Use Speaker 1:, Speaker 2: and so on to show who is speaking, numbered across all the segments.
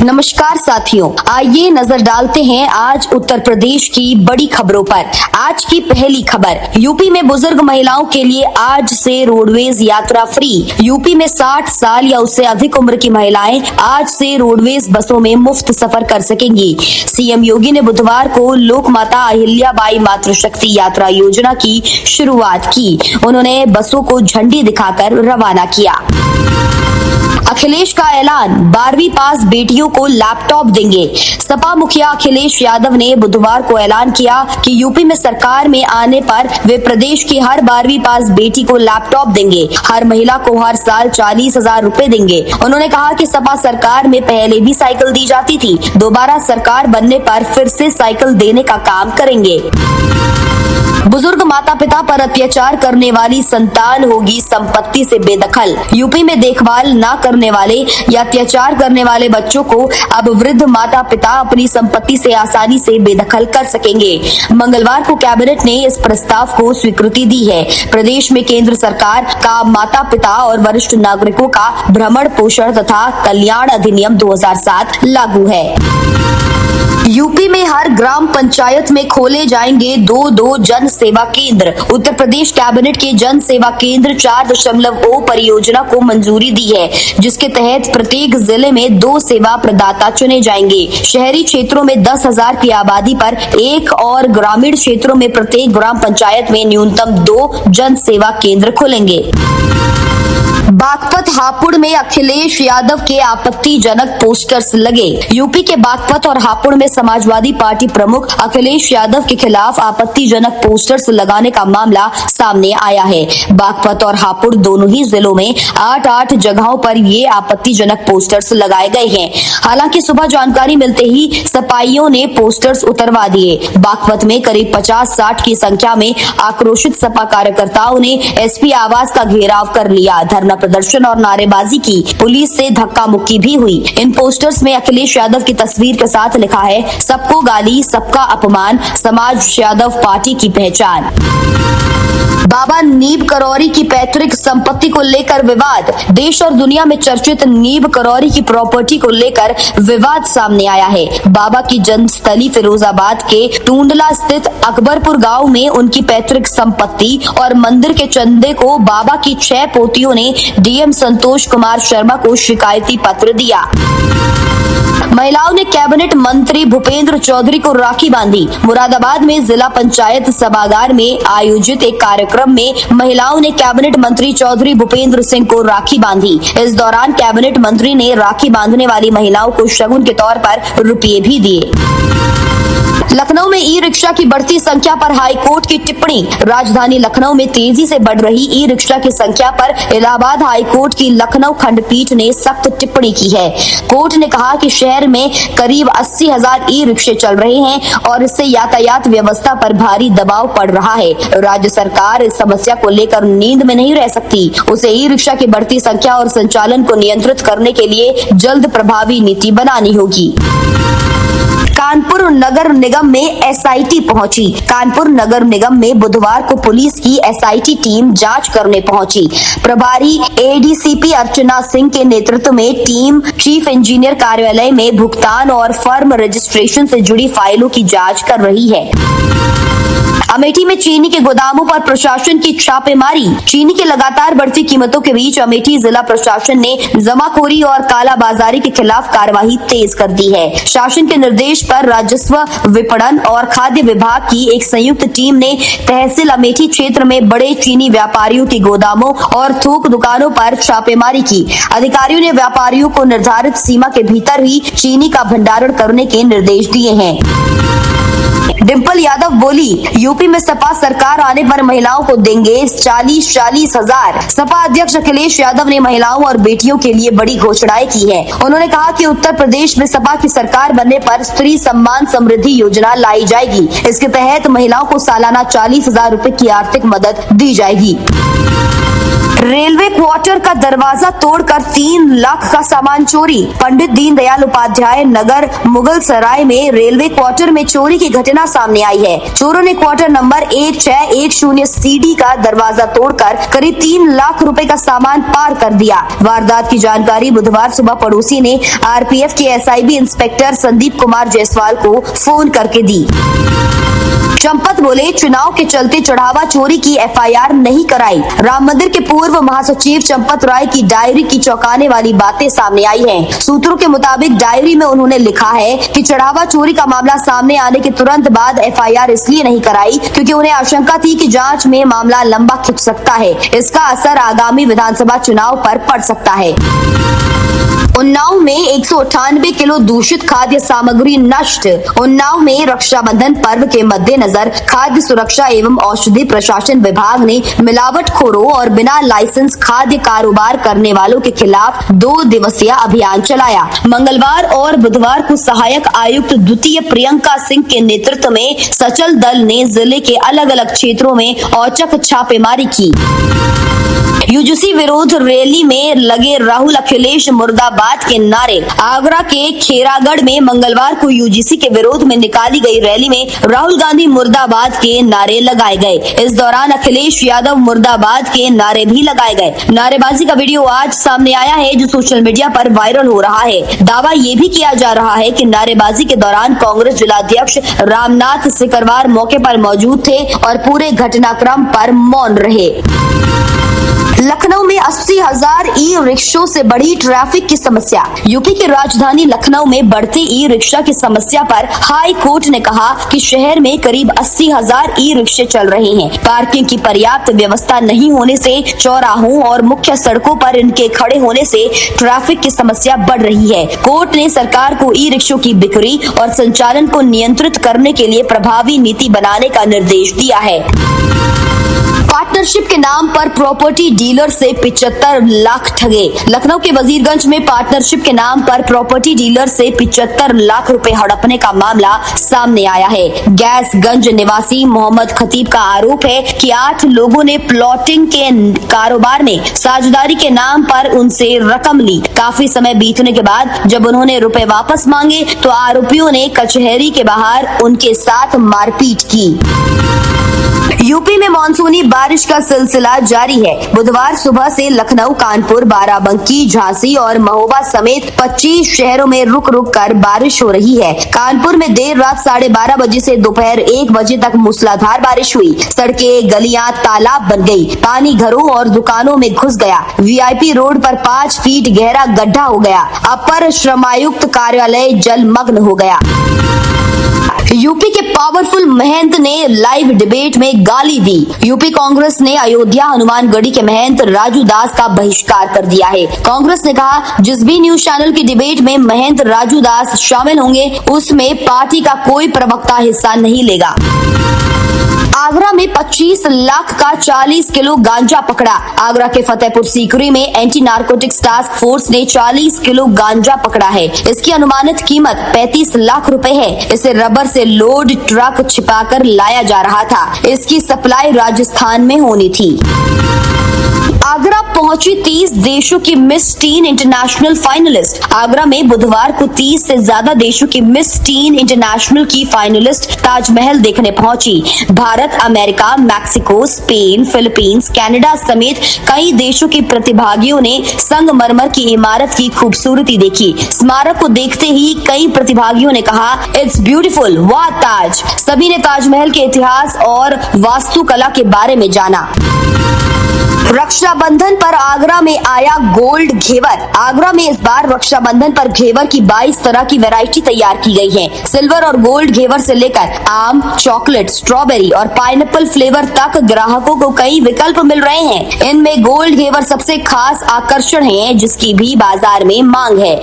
Speaker 1: नमस्कार साथियों, आइए नजर डालते हैं आज उत्तर प्रदेश की बड़ी खबरों पर। आज की पहली खबर, यूपी में बुजुर्ग महिलाओं के लिए आज से रोडवेज यात्रा फ्री। यूपी में 60 साल या उससे अधिक उम्र की महिलाएं आज से रोडवेज बसों में मुफ्त सफर कर सकेंगी। सीएम योगी ने बुधवार को लोक माता अहिल्याबाई मातृशक्ति यात्रा योजना की शुरुआत की। उन्होंने बसों को झंडी दिखाकर रवाना किया। अखिलेश का ऐलान, 12वीं पास बेटियों को लैपटॉप देंगे। सपा मुखिया अखिलेश यादव ने बुधवार को ऐलान किया कि यूपी में सरकार में आने पर वे प्रदेश की हर 12वीं पास बेटी को लैपटॉप देंगे। हर महिला को हर साल 40,000 रुपए देंगे। उन्होंने कहा कि सपा सरकार में पहले भी साइकिल दी जाती थी, दोबारा सरकार बनने पर फिर से साइकिल देने का काम करेंगे। बुजुर्ग माता पिता पर अत्याचार करने वाली संतान होगी संपत्ति से बेदखल। यूपी में देखभाल न करने वाले या अत्याचार करने वाले बच्चों को अब वृद्ध माता पिता अपनी संपत्ति से आसानी से बेदखल कर सकेंगे। मंगलवार को कैबिनेट ने इस प्रस्ताव को स्वीकृति दी है। प्रदेश में केंद्र सरकार का माता पिता और वरिष्ठ नागरिकों का भ्रमण पोषण तथा कल्याण अधिनियम 2007 लागू है। यूपी में हर ग्राम पंचायत में खोले जाएंगे 2 जन सेवा केंद्र। उत्तर प्रदेश कैबिनेट के जन सेवा केंद्र 4.0 परियोजना को मंजूरी दी है, जिसके तहत प्रत्येक जिले में 2 सेवा प्रदाता चुने जाएंगे। शहरी क्षेत्रों में 10,000 की आबादी पर 1 और ग्रामीण क्षेत्रों में प्रत्येक ग्राम पंचायत में न्यूनतम 2 जन सेवा केंद्र खुलेंगे। बागपत हापुड़ में अखिलेश यादव के आपत्तिजनक पोस्टर्स लगे। यूपी के बागपत और हापुड़ में समाजवादी पार्टी प्रमुख अखिलेश यादव के खिलाफ आपत्तिजनक पोस्टर्स लगाने का मामला सामने आया है। बागपत और हापुड़ दोनों ही जिलों में 8 जगहों पर ये आपत्तिजनक पोस्टर्स लगाए गए हैं। हालांकि सुबह जानकारी मिलते ही सपाइयों ने पोस्टर्स उतरवा दिए। बागपत में करीब 50-60 की संख्या में आक्रोशित सपा कार्यकर्ताओं ने एसपी आवास का घेराव कर लिया। धरना प्रदर्शन और नारेबाजी की, पुलिस से धक्का मुक्की भी हुई। इन पोस्टर्स में अखिलेश यादव की तस्वीर के साथ लिखा है, सबको गाली, सबका अपमान, समाज यादव पार्टी की पहचान। बाबा नीब करौरी की पैतृक संपत्ति को लेकर विवाद। देश और दुनिया में चर्चित नीब करौरी की प्रॉपर्टी को लेकर विवाद सामने आया है। बाबा की जन्मस्थली फिरोजाबाद के टूंडला स्थित अकबरपुर गांव में उनकी पैतृक संपत्ति और मंदिर के चंदे को बाबा की 6 पोतियों ने डीएम संतोष कुमार शर्मा को शिकायती पत्र दिया। महिलाओं ने कैबिनेट मंत्री भूपेंद्र चौधरी को राखी बांधी। मुरादाबाद में जिला पंचायत सभागार में आयोजित एक कार्यक्रम में महिलाओं ने कैबिनेट मंत्री चौधरी भूपेंद्र सिंह को राखी बांधी। इस दौरान कैबिनेट मंत्री ने राखी बांधने वाली महिलाओं को शगुन के तौर पर रुपये भी दिए। लखनऊ में ई रिक्शा की बढ़ती संख्या पर हाईकोर्ट की टिप्पणी। राजधानी लखनऊ में तेजी से बढ़ रही ई रिक्शा की संख्या पर इलाहाबाद हाईकोर्ट की लखनऊ खंडपीठ ने सख्त टिप्पणी की है। कोर्ट ने कहा कि शहर में करीब 80,000 ई रिक्शे चल रहे हैं और इससे यातायात व्यवस्था पर भारी दबाव पड़ रहा है। राज्य सरकार इस समस्या को लेकर नींद में नहीं रह सकती। उसे ई रिक्शा की बढ़ती संख्या और संचालन को नियंत्रित करने के लिए जल्द प्रभावी नीति बनानी होगी। कानपुर नगर निगम में एसआईटी पहुंची। कानपुर नगर निगम में बुधवार को पुलिस की एसआईटी टीम जांच करने पहुंची। प्रभारी एडीसीपी अर्चना सिंह के नेतृत्व में टीम चीफ इंजीनियर कार्यालय में भुगतान और फर्म रजिस्ट्रेशन से जुड़ी फाइलों की जांच कर रही है। अमेठी में चीनी के गोदामों पर प्रशासन की छापेमारी। चीनी की लगातार बढ़ती कीमतों के बीच अमेठी जिला प्रशासन ने जमाखोरी और कालाबाजारी के खिलाफ कार्रवाई तेज कर दी है। शासन के निर्देश पर राजस्व, विपणन और खाद्य विभाग की एक संयुक्त टीम ने तहसील अमेठी क्षेत्र में बड़े चीनी व्यापारियों के गोदामों और थोक दुकानों पर छापेमारी की। अधिकारियों ने व्यापारियों को निर्धारित सीमा के भीतर ही चीनी का भंडारण करने के निर्देश दिए हैं। डिम्पल यादव बोली, यूपी में सपा सरकार आने पर महिलाओं को देंगे 40,000 सपा अध्यक्ष अखिलेश यादव ने महिलाओं और बेटियों के लिए बड़ी घोषणाएं की है। उन्होंने कहा कि उत्तर प्रदेश में सपा की सरकार बनने पर स्त्री सम्मान समृद्धि योजना लाई जाएगी। इसके तहत महिलाओं को सालाना 40,000 रुपए की आर्थिक मदद दी जाएगी। रेलवे क्वार्टर का दरवाजा तोड़कर 3 लाख का सामान चोरी। पंडित दीनदयाल उपाध्याय नगर मुगल सराय में रेलवे क्वार्टर में चोरी की घटना सामने आई है। चोरों ने क्वार्टर नंबर 1610 CD का दरवाजा तोड़कर करीब 3 लाख रुपए का सामान पार कर दिया। वारदात की जानकारी बुधवार सुबह पड़ोसी ने RPF के SIB इंस्पेक्टर संदीप कुमार जायसवाल को फोन करके दी। चंपत बोले, चुनाव के चलते चढ़ावा चोरी की FIR नहीं कराई। राम मंदिर के पूर्व महासचिव चंपत राय की डायरी की चौंकाने वाली बातें सामने आई हैं। सूत्रों के मुताबिक डायरी में उन्होंने लिखा है कि चढ़ावा चोरी का मामला सामने आने के तुरंत बाद FIR इसलिए नहीं कराई क्योंकि उन्हें आशंका थी कि जांच में मामला लंबा खिंच सकता है। इसका असर आगामी विधानसभा चुनाव पर पड़ सकता है। उन्नाव में 198 किलो दूषित खाद्य सामग्री नष्ट। उन्नाव में रक्षाबंधन पर्व के मद्देनजर खाद्य सुरक्षा एवं औषधि प्रशासन विभाग ने मिलावटखोरों और बिना लाइसेंस खाद्य कारोबार करने वालों के खिलाफ 2 दिवसीय अभियान चलाया। मंगलवार और बुधवार को सहायक आयुक्त द्वितीय प्रियंका सिंह के नेतृत्व में सचल दल ने जिले के अलग अलग क्षेत्रों में औचक छापेमारी की। UGC विरोध रैली में लगे राहुल अखिलेश मुर्दाबाद के नारे। आगरा के खेरागढ़ में मंगलवार को UGC के विरोध में निकाली गई रैली में राहुल गांधी मुर्दाबाद के नारे लगाए गए। इस दौरान अखिलेश यादव मुर्दाबाद के नारे भी लगाए गए। नारेबाजी का वीडियो आज सामने आया है जो सोशल मीडिया पर वायरल हो रहा है। दावा ये भी किया जा रहा है कि नारेबाजी के दौरान कांग्रेस जिलाध्यक्ष रामनाथ सिकरवार मौके पर मौजूद थे और पूरे घटनाक्रम पर मौन रहे। लखनऊ में 80,000 ई-रिक्शों से बढ़ी ट्रैफिक की समस्या। यूपी की राजधानी लखनऊ में बढ़ती ई-रिक्शा की समस्या पर हाई कोर्ट ने कहा कि शहर में करीब 80,000 ई-रिक्शे चल रहे हैं। पार्किंग की पर्याप्त व्यवस्था नहीं होने से चौराहों और मुख्य सड़कों पर इनके खड़े होने से ट्रैफिक की समस्या बढ़ रही है। कोर्ट ने सरकार को ई-रिक्शों की बिक्री और संचालन को नियंत्रित करने के लिए प्रभावी नीति बनाने का निर्देश दिया है। पार्टनरशिप के नाम पर प्रॉपर्टी डीलर से 75 लाख ठगे। लखनऊ के वजीरगंज में पार्टनरशिप के नाम पर प्रॉपर्टी डीलर से 75 लाख रुपए हड़पने का मामला सामने आया है। गैसगंज निवासी मोहम्मद खतीब का आरोप है कि 8 लोगों ने प्लॉटिंग के कारोबार में साझेदारी के नाम पर उनसे रकम ली। काफी समय बीतने के बाद जब उन्होंने रुपए वापस मांगे तो आरोपियों ने कचहरी के बाहर उनके साथ मारपीट की। यूपी में मानसूनी बारिश का सिलसिला जारी है। बुधवार सुबह से लखनऊ, कानपुर, बाराबंकी, झांसी और महोबा समेत 25 शहरों में रुक रुक कर बारिश हो रही है। कानपुर में देर रात 12:30 बजे से दोपहर 1 बजे तक मूसलाधार बारिश हुई। सड़कें, गलियां तालाब बन गई। पानी घरों और दुकानों में घुस गया। VIP रोड पर 5 फीट गहरा गड्ढा हो गया। अपर श्रमायुक्त कार्यालय जलमग्न हो गया। यूपी के पावरफुल महंत ने लाइव डिबेट में गाली दी। यूपी कांग्रेस ने अयोध्या हनुमानगढ़ी के महंत राजू दास का बहिष्कार कर दिया है। कांग्रेस ने कहा जिस भी न्यूज चैनल की डिबेट में महंत राजू दास शामिल होंगे उसमें पार्टी का कोई प्रवक्ता हिस्सा नहीं लेगा। आगरा में 25 लाख का 40 किलो गांजा पकड़ा। आगरा के फतेहपुर सीकरी में एंटी नारकोटिक्स टास्क फोर्स ने 40 किलो गांजा पकड़ा है। इसकी अनुमानित कीमत 35 लाख रुपए है। इसे रबर से लोड ट्रक छिपाकर लाया जा रहा था। इसकी सप्लाई राजस्थान में होनी थी। आगरा पहुंची 30 देशों की miss tin international finalist. Agra में बुधवार को 30 से ज्यादा देशों की मिस टीन इंटरनेशनल की फाइनलिस्ट ताजमहल देखने पहुंची। Bharat, America, Mexico, Spain, Philippines, Canada समेत कई देशों के प्रतिभागियों ने संगमरमर की इमारत की खूबसूरती देखी। स्मारक को देखते ही कई प्रतिभागियों ने कहा इट्स ब्यूटीफुल, वाह ताज। सभी ने ताजमहल के इतिहास और वास्तुकला के बारे में जाना। रक्षाबंधन पर आगरा में आया गोल्ड घेवर। आगरा में इस बार रक्षाबंधन पर घेवर की 22 तरह की वैरायटी तैयार की गई है। सिल्वर और गोल्ड घेवर से लेकर आम, चॉकलेट, स्ट्रॉबेरी और पाइनएप्पल फ्लेवर तक ग्राहकों को कई विकल्प मिल रहे हैं। इनमें गोल्ड घेवर सबसे खास आकर्षण है जिसकी भी बाजार में मांग है।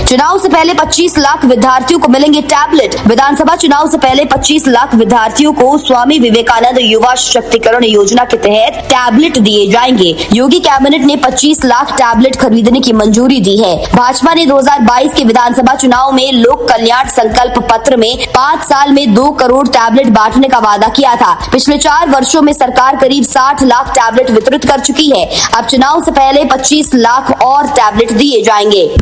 Speaker 1: चुनाव से पहले 25 लाख विद्यार्थियों को मिलेंगे टैबलेट। विधानसभा चुनाव से पहले 25 लाख विद्यार्थियों को स्वामी विवेकानंद युवा सशक्तिकरण योजना के तहत टैबलेट दिए जाएंगे। योगी कैबिनेट ने 25 लाख टैबलेट खरीदने की मंजूरी दी है। भाजपा ने 2022 के विधानसभा चुनाव में लोक कल्याण संकल्प पत्र में 5 साल में 2 करोड़ टैबलेट बांटने का वादा किया था। पिछले 4 वर्षों में सरकार करीब 60 लाख टैबलेट वितरित कर चुकी है। अब चुनाव से पहले 25 लाख और टैबलेट दिए जाएंगे।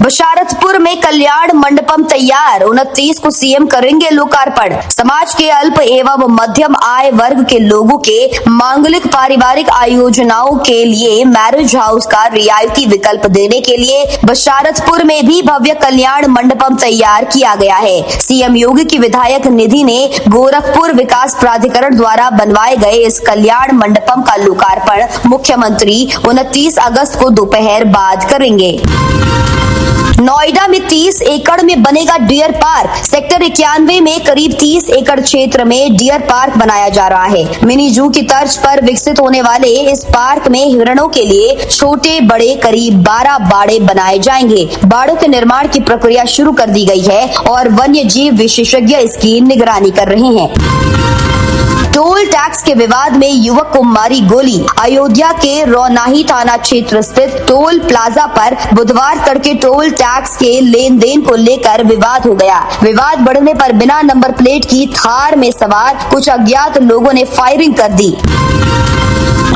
Speaker 1: बशारतपुर में कल्याण मंडपम तैयार, 29 को सीएम करेंगे लोकार्पण। समाज के अल्प एवं मध्यम आय वर्ग के लोगों के मांगलिक पारिवारिक आयोजनाओं के लिए मैरिज हाउस का रियायती विकल्प देने के लिए बशारतपुर में भी भव्य कल्याण मंडपम तैयार किया गया है। सीएम योगी की विधायक निधि ने गोरखपुर विकास प्राधिकरण द्वारा बनवाए गए इस कल्याण मंडपम का लोकार्पण मुख्यमंत्री 29 अगस्त को दोपहर बाद करेंगे। नोएडा में 30 एकड़ में बनेगा डियर पार्क। सेक्टर 91 में करीब 30 एकड़ क्षेत्र में डियर पार्क बनाया जा रहा है। मिनी जू की तर्ज पर विकसित होने वाले इस पार्क में हिरणों के लिए छोटे बड़े करीब 12 बाड़े बनाए जाएंगे। बाड़ों के निर्माण की प्रक्रिया शुरू कर दी गई है और वन्य जीव विशेषज्ञ इसकी निगरानी कर रहे हैं। टोल टैक्स के विवाद में युवक को मारी गोली। अयोध्या के रौनाही थाना क्षेत्र स्थित टोल प्लाजा पर बुधवार तड़के टोल टैक्स के लेन देन को लेकर विवाद हो गया। विवाद बढ़ने पर बिना नंबर प्लेट की थार में सवार कुछ अज्ञात लोगों ने फायरिंग कर दी।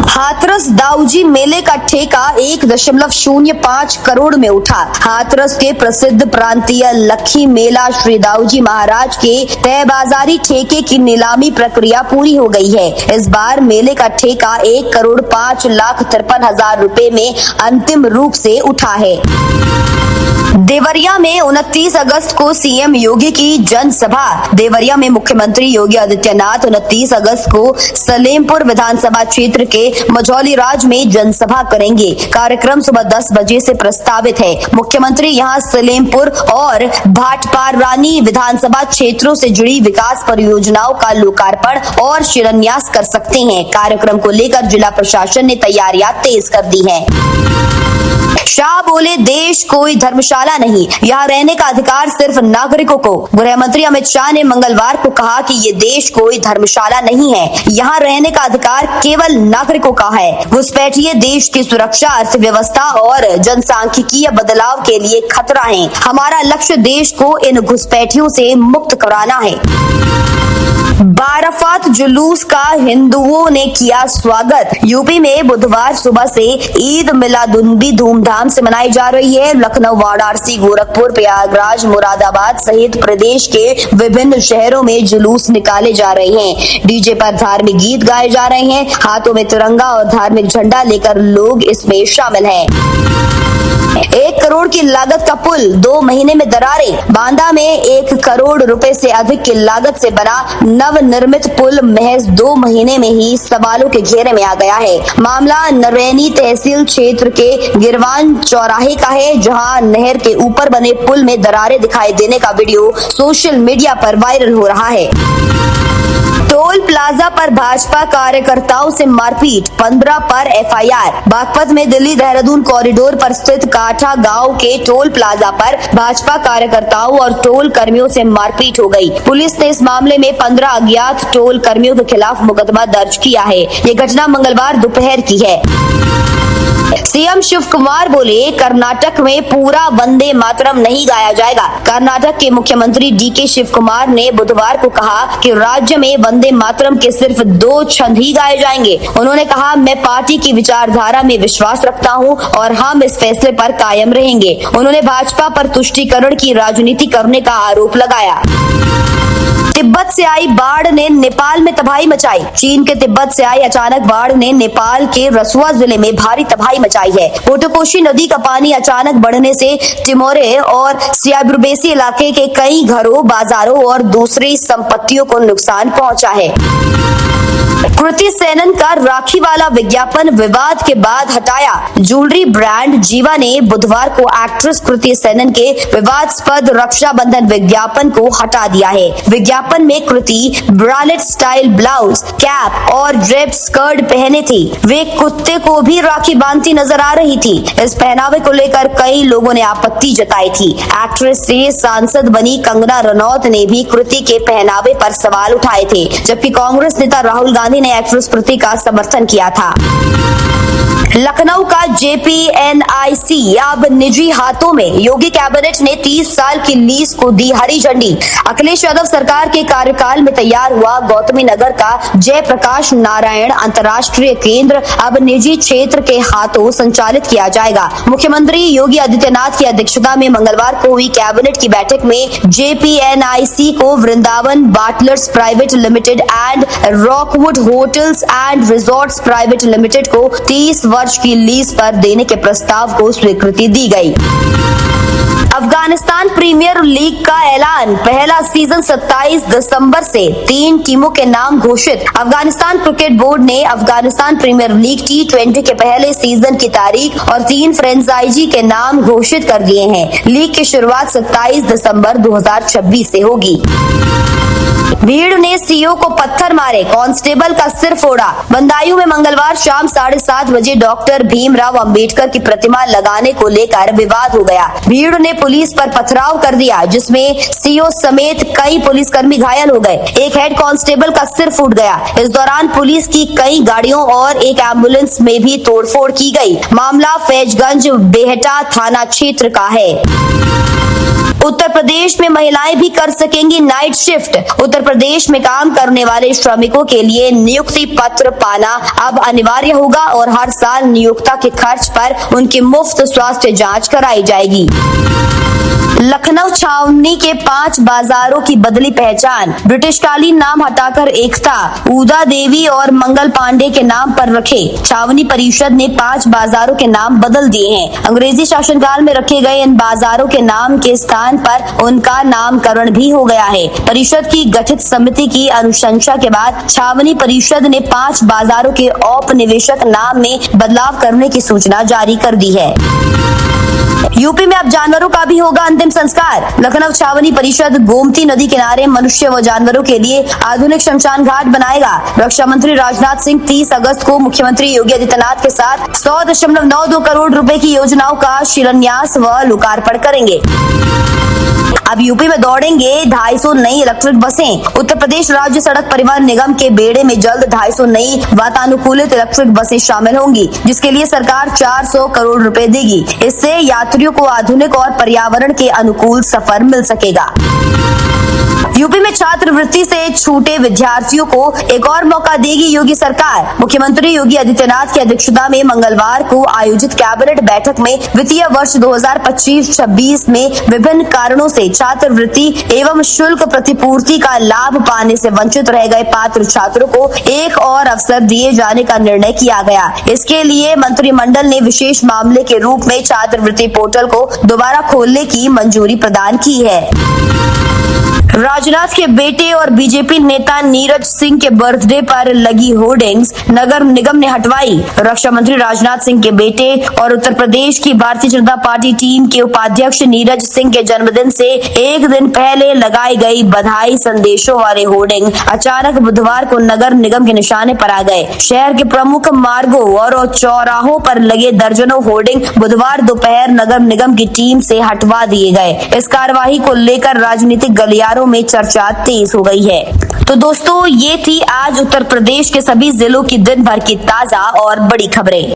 Speaker 1: हाथरस दाऊजी मेले का ठेका 1.05 करोड़ में उठा। हाथरस के प्रसिद्ध प्रांतीय लखी मेला श्री दाऊजी महाराज के तय बाजारी ठेके की नीलामी प्रक्रिया पूरी हो गई है। इस बार मेले का ठेका 1,05,53,000 रुपए में अंतिम रूप से उठा है। देवरिया में 29 अगस्त को सीएम योगी की जनसभा। देवरिया में मुख्यमंत्री योगी आदित्यनाथ 29 अगस्त को सलेमपुर विधानसभा क्षेत्र के मझौली राज में जनसभा करेंगे। कार्यक्रम सुबह 10 बजे से प्रस्तावित है। मुख्यमंत्री यहां सलेमपुर और भाटपारानी विधानसभा क्षेत्रों से जुड़ी विकास परियोजनाओं का लोकार्पण और शिलान्यास कर सकते हैं। कार्यक्रम को लेकर जिला प्रशासन ने तैयारियां तेज कर दी है। शाह बोले, देश कोई धर्मशाला नहीं, यहाँ रहने का अधिकार सिर्फ नागरिकों को। गृह मंत्री अमित शाह ने मंगलवार को कहा कि ये देश कोई धर्मशाला नहीं है, यहाँ रहने का अधिकार केवल नागरिकों का है। घुसपैठिए देश की सुरक्षा, अर्थव्यवस्था और जनसांख्यिकीय बदलाव के लिए खतरा है। हमारा लक्ष्य देश को इन घुसपैठियों से मुक्त कराना है। बाराफात जुलूस का हिंदुओं ने किया स्वागत। यूपी में बुधवार सुबह से ईद मिलादुन्नबी धूमधाम से मनाई जा रही है। लखनऊ, वाराणसी, गोरखपुर, प्रयागराज, मुरादाबाद सहित प्रदेश के विभिन्न शहरों में जुलूस निकाले जा रहे हैं। डीजे पर धार्मिक गीत गाए जा रहे हैं। हाथों में तिरंगा और धार्मिक झंडा लेकर लोग इसमें शामिल हैं। 1 करोड़ की लागत का पुल, 2 महीने में दरारें। बांदा में 1 करोड़ रुपए से अधिक की लागत से बना नवनिर्मित पुल महज 2 महीने में ही सवालों के घेरे में आ गया है। मामला नरैनी तहसील क्षेत्र के गिरवान चौराहे का है, जहां नहर के ऊपर बने पुल में दरारें दिखाई देने का वीडियो सोशल मीडिया पर वायरल हो रहा है। टोल प्लाजा पर भाजपा कार्यकर्ताओं से मारपीट, 15 पर एफआईआर। बागपत में दिल्ली देहरादून कॉरिडोर पर स्थित काठा गांव के टोल प्लाजा पर भाजपा कार्यकर्ताओं और टोल कर्मियों से मारपीट हो गई। पुलिस ने इस मामले में 15 अज्ञात टोल कर्मियों के खिलाफ मुकदमा दर्ज किया है। ये घटना मंगलवार दोपहर की है। सीएम शिव कुमार बोले, कर्नाटक में पूरा वंदे मातरम नहीं गाया जाएगा। कर्नाटक के मुख्यमंत्री डीके शिव कुमार ने बुधवार को कहा कि राज्य में वंदे मातरम के सिर्फ 2 छंद ही गाए जाएंगे। उन्होंने कहा, मैं पार्टी की विचारधारा में विश्वास रखता हूं और हम इस फैसले पर कायम रहेंगे। उन्होंने भाजपा पर तुष्टीकरण की राजनीति करने का आरोप लगाया। तिब्बत से आई बाढ़ ने नेपाल में तबाही मचाई। चीन के तिब्बत से आई अचानक बाढ़ ने नेपाल के रसुआ जिले में भारी तबाही मचाई है। कोटकोशी नदी का पानी अचानक बढ़ने से टिमोरे और सियाबुरबेसी इलाके के कई घरों, बाजारों और दूसरी संपत्तियों को नुकसान पहुंचा है। कृति सेनन का राखी वाला विज्ञापन विवाद के बाद हटाया। ज्वेलरी ब्रांड जीवा ने बुधवार को एक्ट्रेस कृति सेनन के विवादास्पद रक्षाबंधन विज्ञापन को हटा दिया है। विज्ञापन में कृति ब्रालेट स्टाइल ब्लाउज, कैप और ड्रेप स्कर्ट पहने थी। वे कुत्ते को भी राखी बांधती नजर आ रही थी। इस पहनावे को लेकर कई लोगों ने आपत्ति जताई थी। एक्ट्रेस से सांसद बनी कंगना रनौत ने भी कृति के पहनावे पर सवाल उठाए थे, जबकि कांग्रेस नेता राहुल गांधी ने एक्ट्रेस कृति का समर्थन किया था। लखनऊ का JPNIC अब निजी हाथों में। योगी कैबिनेट ने 30 साल की लीज को दी हरी झंडी। अखिलेश यादव सरकार के कार्यकाल में तैयार हुआ गौतमी नगर का जयप्रकाश नारायण अंतर्राष्ट्रीय केंद्र अब निजी क्षेत्र के हाथों संचालित किया जाएगा। मुख्यमंत्री योगी आदित्यनाथ की अध्यक्षता में मंगलवार को हुई कैबिनेट की बैठक में JPNIC को Vrindavan Butlers private limited and Rockwood hotels and resorts private limited को 30 वर्ष की लीज पर देने के प्रस्ताव को स्वीकृति दी गई। अफगानिस्तान प्रीमियर लीग का ऐलान। पहला सीजन 27 दिसंबर से 3 टीमों के नाम घोषित। अफगानिस्तान क्रिकेट बोर्ड ने अफगानिस्तान प्रीमियर लीग T20 के पहले सीजन की तारीख और 3 फ्रेंचाइजी के नाम घोषित कर दिए हैं। लीग की शुरुआत 27 दिसंबर 2026 से होगी। भीड़ ने सीओ को पत्थर मारे, कांस्टेबल का सिर फोड़ा। बंदायूं में मंगलवार शाम 7:30 बजे डॉक्टर भीमराव अंबेडकर की प्रतिमा लगाने को लेकर विवाद हो गया। भीड़ ने पुलिस पर पथराव कर दिया, जिसमें सीओ समेत कई पुलिसकर्मी घायल हो गए। एक हेड कांस्टेबल का सिर फूट गया। इस दौरान पुलिस की कई गाड़ियों और एक एम्बुलेंस में भी तोड़फोड़ की गई। मामला फैजगंज बेहटा थाना क्षेत्र का है। उत्तर प्रदेश में महिलाएं भी कर सकेंगी नाइट शिफ्ट। उत्तर प्रदेश में काम करने वाले श्रमिकों के लिए नियुक्ति पत्र पाना अब अनिवार्य होगा और हर साल नियोक्ता के खर्च पर उनकी मुफ्त स्वास्थ्य जांच कराई जाएगी। लखनऊ छावनी के 5 बाजारों की बदली पहचान। ब्रिटिशकालीन नाम हटाकर एकता, उदा देवी और मंगल पांडे के नाम पर रखे। छावनी परिषद ने 5 बाजारों के नाम बदल दिए हैं। अंग्रेजी शासनकाल में रखे गए इन बाजारों के नाम के स्थान पर उनका नामकरण भी हो गया है। परिषद की गठित समिति की अनुशंसा के बाद छावनी परिषद ने 5 बाजारों के औपनिवेशिक नाम में बदलाव करने की सूचना जारी कर दी है। यूपी में अब जानवरों का भी होगा अंतिम संस्कार। लखनऊ छावनी परिषद गोमती नदी किनारे मनुष्य व जानवरों के लिए आधुनिक शमशान घाट बनाएगा। रक्षा मंत्री राजनाथ सिंह 30 अगस्त को मुख्यमंत्री योगी आदित्यनाथ के साथ 100.92 करोड़ रुपए की योजनाओं का शिलान्यास व लोकार्पण करेंगे। अब यूपी में दौड़ेंगे 250 नई इलेक्ट्रिक बसें। उत्तर प्रदेश राज्य सड़क परिवहन निगम के बेड़े में जल्द 250 नई वातानुकूलित इलेक्ट्रिक बसें शामिल होंगी, जिसके लिए सरकार 400 करोड़ रुपए देगी। इससे यात्रियों को आधुनिक और पर्यावरण के अनुकूल सफर मिल सकेगा। यूपी में छात्रवृत्ति से छूटे विद्यार्थियों को एक और मौका देगी योगी सरकार। मुख्यमंत्री योगी आदित्यनाथ की अध्यक्षता में मंगलवार को आयोजित कैबिनेट बैठक में वित्तीय वर्ष 2025-26 में विभिन्न कारणों से छात्रवृत्ति एवं शुल्क प्रतिपूर्ति का लाभ पाने से वंचित रह गए पात्र छात्रों को एक और अवसर दिए जाने का निर्णय किया गया। इसके लिए मंत्रिमंडल ने विशेष मामले के रूप में छात्रवृत्ति पोर्टल को दोबारा खोलने की मंजूरी प्रदान की है। राजनाथ के बेटे और बीजेपी नेता नीरज सिंह के बर्थडे पर लगी होर्डिंग्स नगर निगम ने हटवाई। रक्षा मंत्री राजनाथ सिंह के बेटे और उत्तर प्रदेश की भारतीय जनता पार्टी टीम के उपाध्यक्ष नीरज सिंह के जन्मदिन से एक दिन पहले लगाई गई बधाई संदेशों वाले होर्डिंग अचानक बुधवार को नगर निगम के निशाने पर आ गए। शहर के प्रमुख मार्गों और चौराहों पर लगे दर्जनों होर्डिंग बुधवार दोपहर नगर निगम की टीम से हटवा दिए गए। इस कार्रवाई को लेकर राजनीतिक गलियारों में चर्चा तेज हो गई है। तो दोस्तों, ये थी आज उत्तर प्रदेश के सभी जिलों की दिन भर की ताजा और बड़ी खबरें।